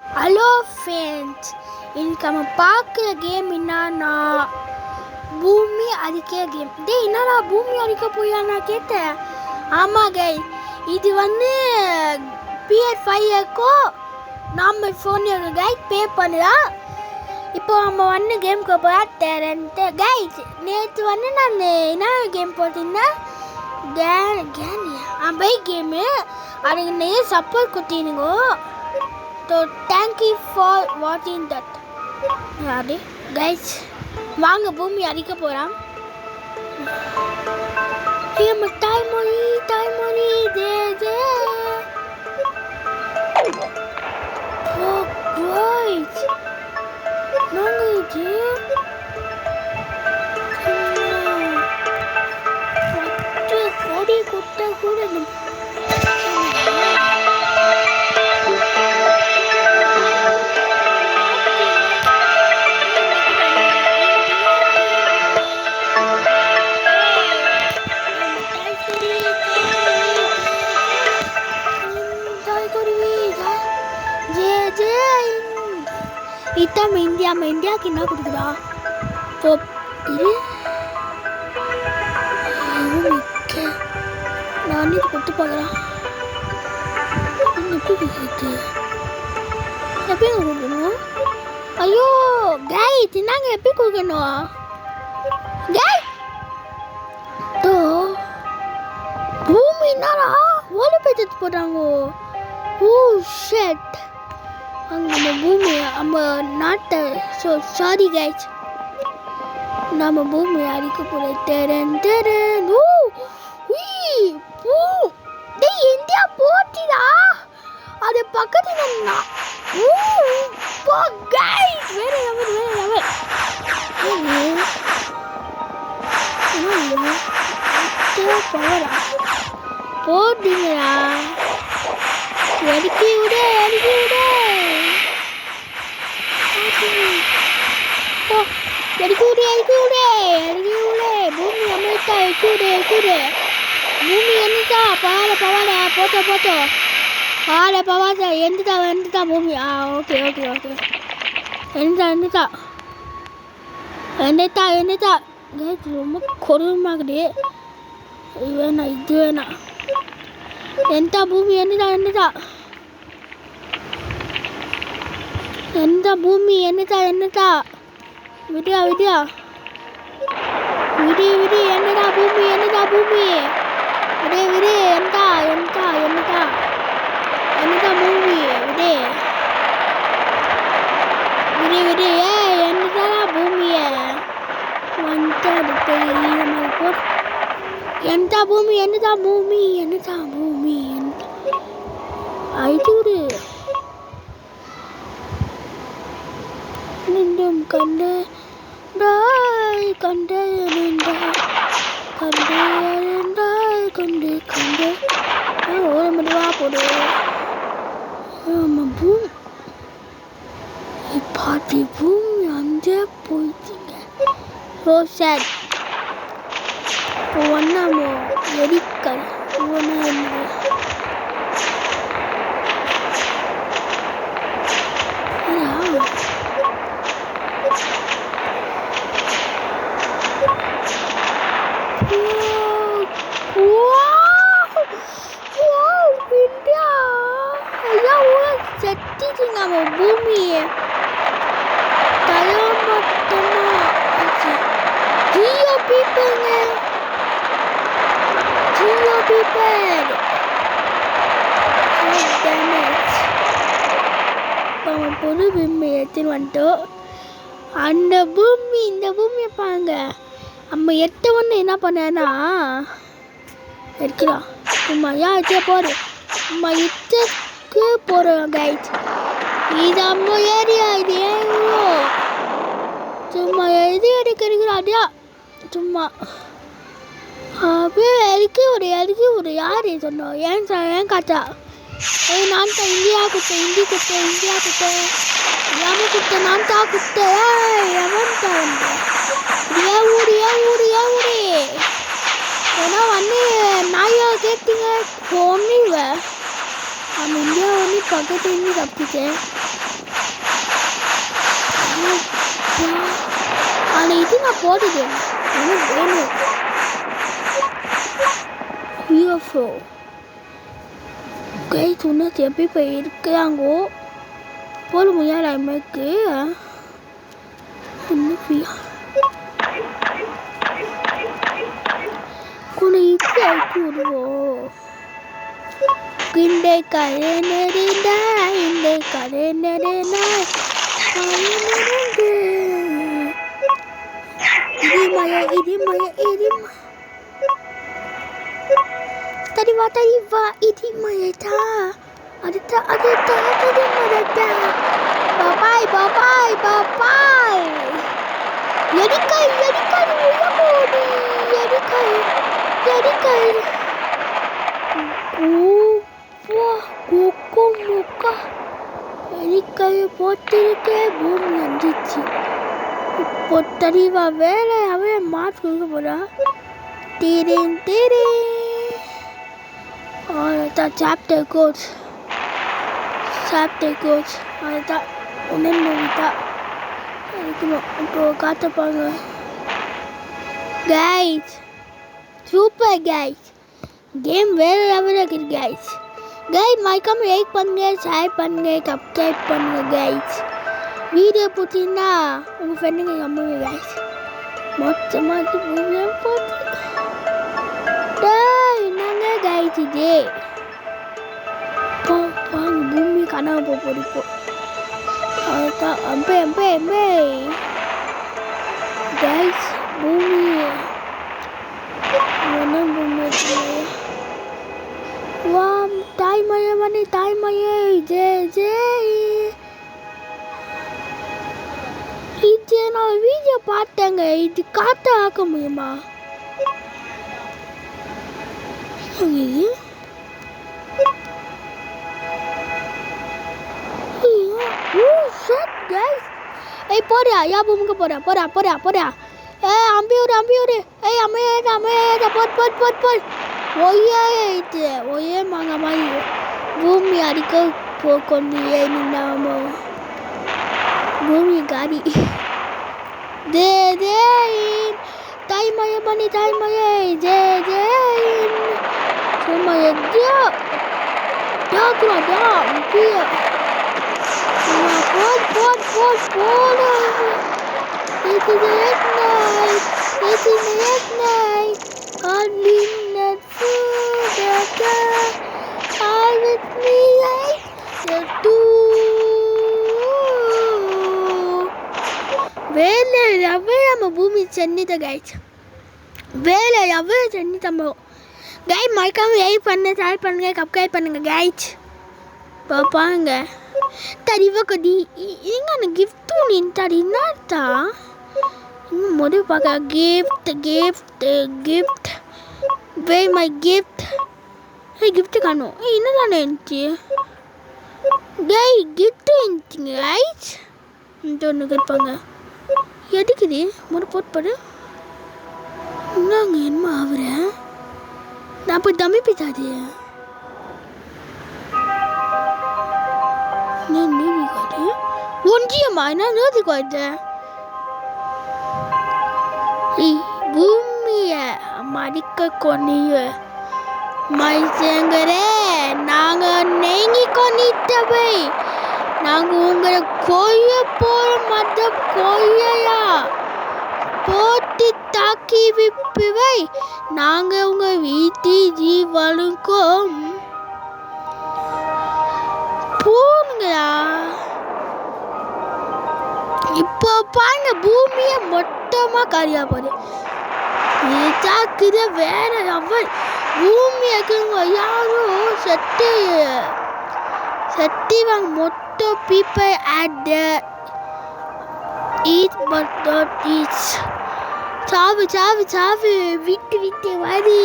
Hello friends, இன்னைக்கு நம்ம பார்க்குற கேம் என்னன்னா பூமி அழிக்கிற கேம். என்னடா பூமி அழிக்க போயா நான் கேட்டேன். ஆமாம் கை, இது PS5 நம்ம ஃபோன் கை பே பண்ணலாம். இப்போ நம்ம கேமுக்கு போகிறா கைஸ். நேற்று நான் என்ன கேம் போட்டிருந்தேன், பைக் கேமு. அதுக்கு நிறைய சப்போர்ட் கொடுத்தீங்க. So thank you for watching that. யாரு கைஸ், வாங்க பூமி அடிக்க போகிறோம். தாய்மொழி தே தே. Oh great. நாங்கள் இது கொடி குட்ட கூட இதான் இந்தியாவுக்கு என்ன கொடுக்குதா? நான் இது கொடுத்து பார்க்குறேன். எப்படி கொடுக்கணும்? ஐயோ கைஸ், நாங்கள் எப்படி கொடுக்கணும்? பூமி என்னடா ஓலை பேச்சு போடுறாங்க. ஓ ஷட், நம்ம பூமி நம்ம நாட்டை சாரி கைஸ், நம்ம பூமி அடிக்க போகிற தெரன். ஓ இந்தியா போட்டிடா, அது பக்கத்துல போட்டீங்களா? எடிக்கி விட பூமி அமெரிக்கா எடிக்கூட பூமி என்னதா பவாட போட்டோ பவாட எந்ததா பூமி. ஓகே என்னதா ரொம்ப கொடுமாக்குது. வேணாம் இது வேணாம். எந்த பூமி என்னதா பூமி என்னதா விடியா விடு என்னடா பூமி விடு என்னதா பூமி விடு என்னதா பூமிய என்னதா பூமி ஐதூரு நின்றும் கண்டு ஓரமடிவா போடு. பாட்டி பூமி அந்த போயிட்டீங்க. ஓ சார், ஒன்னாமோ வெடிக்கல் ஒன்று என்னது பூமி ஜியோ பீப்பிள் பொது பூமி எடுத்துன்னு வந்துட்டோம். அந்த பூமி இந்த பூமியை பாருங்க. நம்ம எட்டவொன்னு என்ன பண்ணேன்னா எடுக்கலாம். சும்மா ஏன் போடு, சும்மா இட்டுக்கு போகிறோம் கைட். இது நம்ம ஏரியா, இது ஏரியா. சும்மா எது எடுக்கிறா சும்மா அப்படியே எதுக்கு ஒரு யார் சொன்னோம்? ஏன் காத்தா நான் தான் இந்தியா குத்த எவன் குத்த நான் தான் குத்த எவன் தான் ஊரு ஏன்னா நாயா கேட்டீங்க ஒன்றும் நம்ம இந்தியா வந்து பக்கத்துலேருந்து தப்பிச்சேன். ஆனால் இது நான் போடுது எனக்கு வேணும். யூஎஃப்ஓ கைஸ் இன்னும் எப்படி போய் இருக்கிறாங்கோ போட முடியாது நமக்கு. கூட இது ஆக்கி விடுவோம். இந்த கதை நெறிந்தா இந்த கதை நெறிந்தா இடிமய இடிமய இடிமய தடிவா தடிவா இடிமயதா அடுத்த அடுத்த தடிமயதா பாபாய் பாபாய் பாபாய் எரிக்கை எரிக்கை உயர்வோடி எரிக்கை எரிக்கை முக்கா எரிக்கையை போட்டிருக்கே பூமி வந்துச்சு. இப்போ தெரியவா வேலை அவன் மாற்றி கொடுக்க போறா. தேரேன் தேரே அதுதான் சாப்டர் கோச் அதுதான் உணர்ந்தா இருக்கணும். இப்போ காத்தப்பாங்க கைஸ். சூப்பர் கைஸ், கேம் வேறு லெவலில் இருக்குது கைஸ். கைஸ் மறக்காம லைக் பண்ணுங்க, ஷேர் பண்ணுங்க, சப்ஸ்கிரைப் பண்ணுங்க கைஸ். வீடியோ பிடிச்சிருந்தா உங்கள் ஃப்ரெண்டுங்க நம்புங்க கைஸ். மொத்தமாக போட்டு என்னங்க கைஸ் இது வாங்க பூமி கனவு போப்போ அதுதான் அம்பே அம்பே அம்பே கைஸ். பூமி என்ன பூமி வா தாய்மயே மணி தாய்மயே ஜெய் ஜெய். இது நான் வீடியோ பார்த்தேங்க. இது காத்த ஆக்க முடியுமா? இது ஏய் போறியா யா பூமிக்கு போறா போறா போறா. அம்பியூரு ஏய் அமையா போட் ஒயே மாங்க மாதிரி பூமி அடிக்க கொண்டு ஏறினாமோ பூமி காடி தே தாய்மய பண்ணி தாய்மயே ஜே சும்மையா டாக்குறாடா முக்கிய போட இது night on midnight food all with me like the two வேலை எவ்வளோ நம்ம பூமி சென்னித கைஸ். வேலை எவ்வளோ சென்னி நம்ம கை மறக்காம ஏய் பண்ண ஷேர் பண்ணுங்க சப்ஸ்கிரைப் பண்ணுங்க கைஸ். பாப்பாங்க தரிவா கடி இங்க அந்த கிஃப்ட் நின்றாடினாட்டா இன்னும் முடிவு பார்க்க gift way my gift gift காணும். என்னதானே இருந்துச்சு கை கிஃப்ட் இருந்துச்சுங்க ரைட். ஒன்று கேட்பாங்க எதுக்குது முறை போட்டு என்னங்க என்ன ஆகுற நான் போய் தம்பி பிச்சாது நீதி காட்டு ஒன்றியம்மா என்ன நீதி காட்டு பூமிய மடிக்க கொனிய மனுஷங்களே நாங்க நெங்கி கொண்டிட்டவை நாங்க உங்களை கொய்ய போற மத கொய்யா போட்டு தாக்கி விப்புவை நாங்க உங்க வீட்டு ஜீவனுக்கும் போனுங்களா. இப்போ பாருங்க பூமியை மொத்தமா காரியா போகுது. ஏதாக்குது வேற அவள் பூமி இருக்குங்க யாரும் சத்திவாங்க மொத்த people at the eat but not eat. சாவு விட்டு வாடி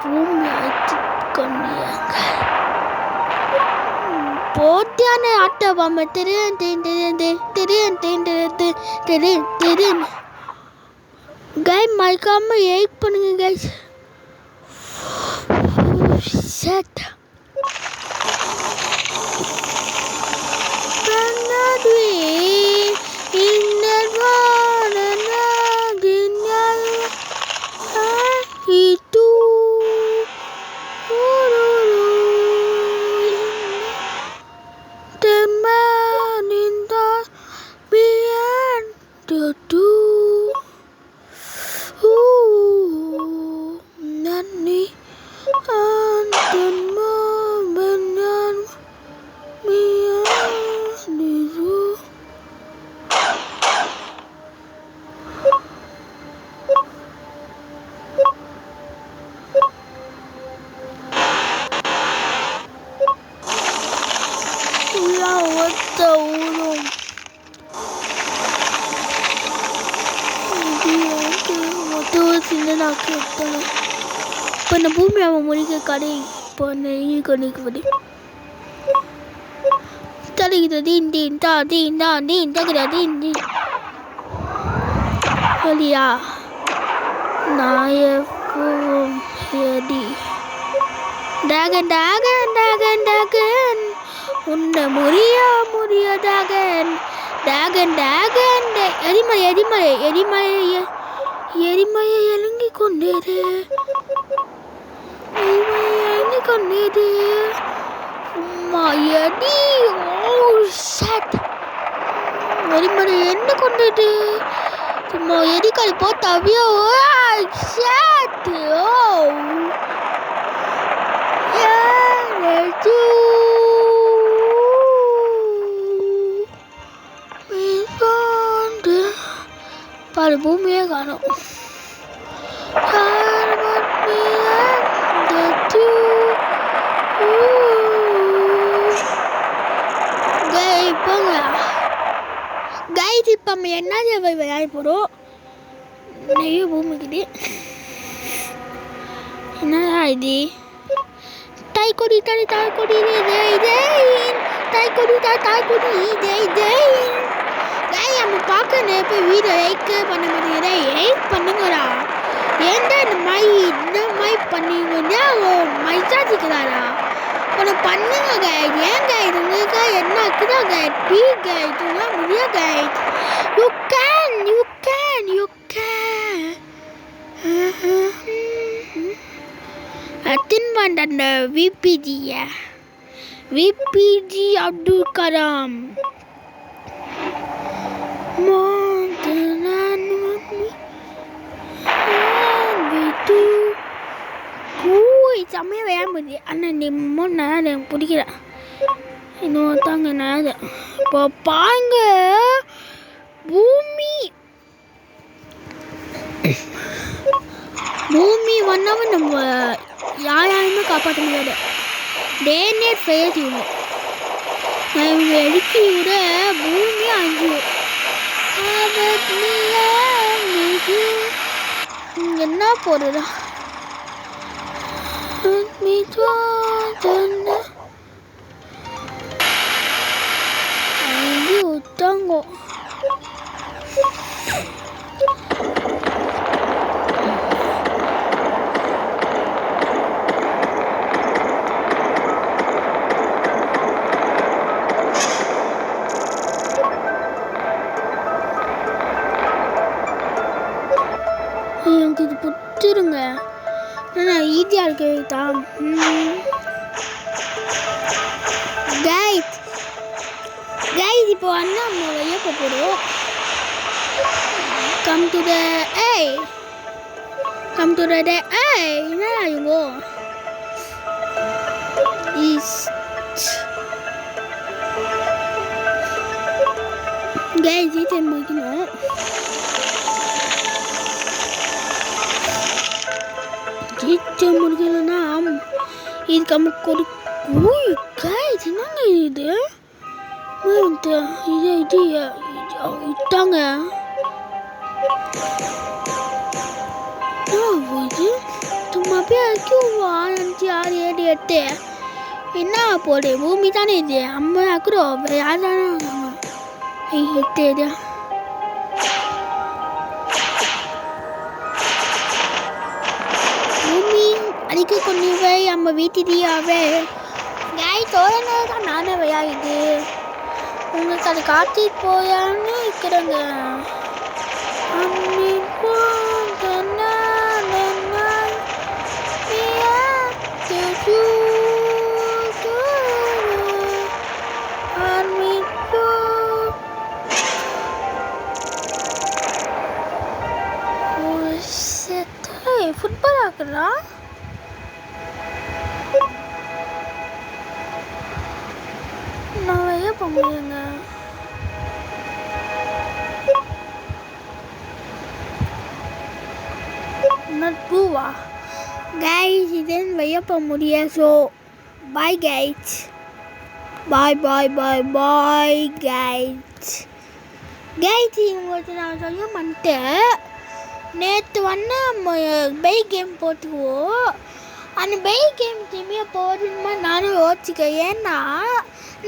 பூமி அடிச்சு கொண்டாங்க போட்டியான ஆட்ட பாம்பு தெரியும் கை மறக்காம ஏக் பண்ணுங்க கைஸ். இப்போ இந்த பூமி அவன் முடிக்க கடை இப்போ கொண்டு தலைக்குது தீன் தீன் தா தீன் தான் தீன் தகுதா தீன் தீன் வெளியா நாயக்கும் எடி டாகன் டாகன் டாகன் டாகன் உன்னை முறிய டாகன் டாகன் டாகன் எரிமலை எரிமலை எரிமலை எரிமலை இறங்கி கொண்டேது எடி எரிமலை என்ன கொண்டது சும்மா எரிக்கால் போத்தாவியோ பாரு பூமியே காணும் இப்போ நம்ம என்ன விளையாட போகிறோம் நிறைய பூமிக்குது என்னடா இது தாய்கொடி தாய்கொடி தாய்கொடி தாய்கொடி நம்ம பார்க்க போய் வீடியோ லைக் பண்ண மாட்டேங்கிறா பண்ணுங்கடா ஏன்டா இந்த மாதிரி பண்ணீங்கன்னா மைசாச்சிக்கிறாரா ஒன்று பண்ணுங்க கைட் ஏன் கைட் உங்களுக்கு என்ன இருக்குதா கைட் ப்ளீ கைட் இதெல்லாம் முடிய கைட் யூ கேன் அத்தின் பண்ண அந்த விபிஜி அப்துல் கலாம் செம்மையாக விளையாட முடியுது ஆனால் நீ நேரம் எனக்கு பிடிக்கல இன்னும் தாங்க நேரம் இப்போ பாருங்க பூமி வந்தாம நம்ம யாரையுமே காப்பாற்ற முடியாது டேனே ஃபெயர் இவங்க நான் இவங்க எடுக்க விட பூமி அஞ்சிடும் என்ன போடுறா உத்தாங்கோ எனக்கு இது புடிச்சிருங்க ஈஸியாக இருக்கு தான் கைட் இப்போ வந்து நம்ம வெளியே போகிறோம் கம் டு த என்ன இவங்க கைட் இது முடிக்கணும் முடிக்கலன்னா இதுக்கு நமக்கு ஒரு கைட் என்னங்க இது இட்டாங்க சும்மா போய் 6 7 8 என்ன போடு பூமி தானே இது 50 ஆக்குறோம் யார் தானே 8 ಭೂಮಿ ಅದಕ್ಕೆ ಕೊನೆವೇ ಅಮ್ಮ ವೀತಿದೀಯಾವೆ கைஸ் ஒரு தான் நானே விளையாடுது உங்களுக்கு அது காட்டிட்டு போயான்னு இருக்கிறேங்க. ஃபுட்பால் ஆக்குறா நான் வைய போக முடியுங்க. டூவா கைஸ் இதன் வைய போக முடியாது. ஸோ பாய் கைஸ், பாய் பாய் பாய் பாய் கைஸ். கைஸ் உங்களுக்கு நான் சொல்ல மாட்டேன், நேற்று வந்து பை கேம் போட்டுக்குவோம். அந்த பை கேம் திரும்பிய போடணுமா நானும் யோசிச்சுக்கேன். ஏன்னா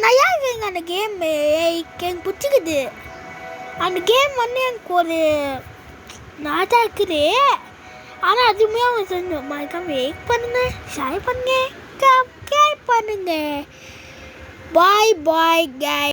நிறையா இருக்குங்க அந்த கேம் எனக்கு பிடிச்சிக்குது. அந்த கேம் வந்து எனக்கு ஒரு நாட்டாக இருக்குது. ஆனால் அதுவுமே அவங்க செஞ்சோம். மறக்காம வெயிட் பண்ணுங்கள், ஷேர் பண்ணுங்கள், சப்ஸ்கிரைப் பண்ணுங்கள். பாய் பாய் கைஸ்.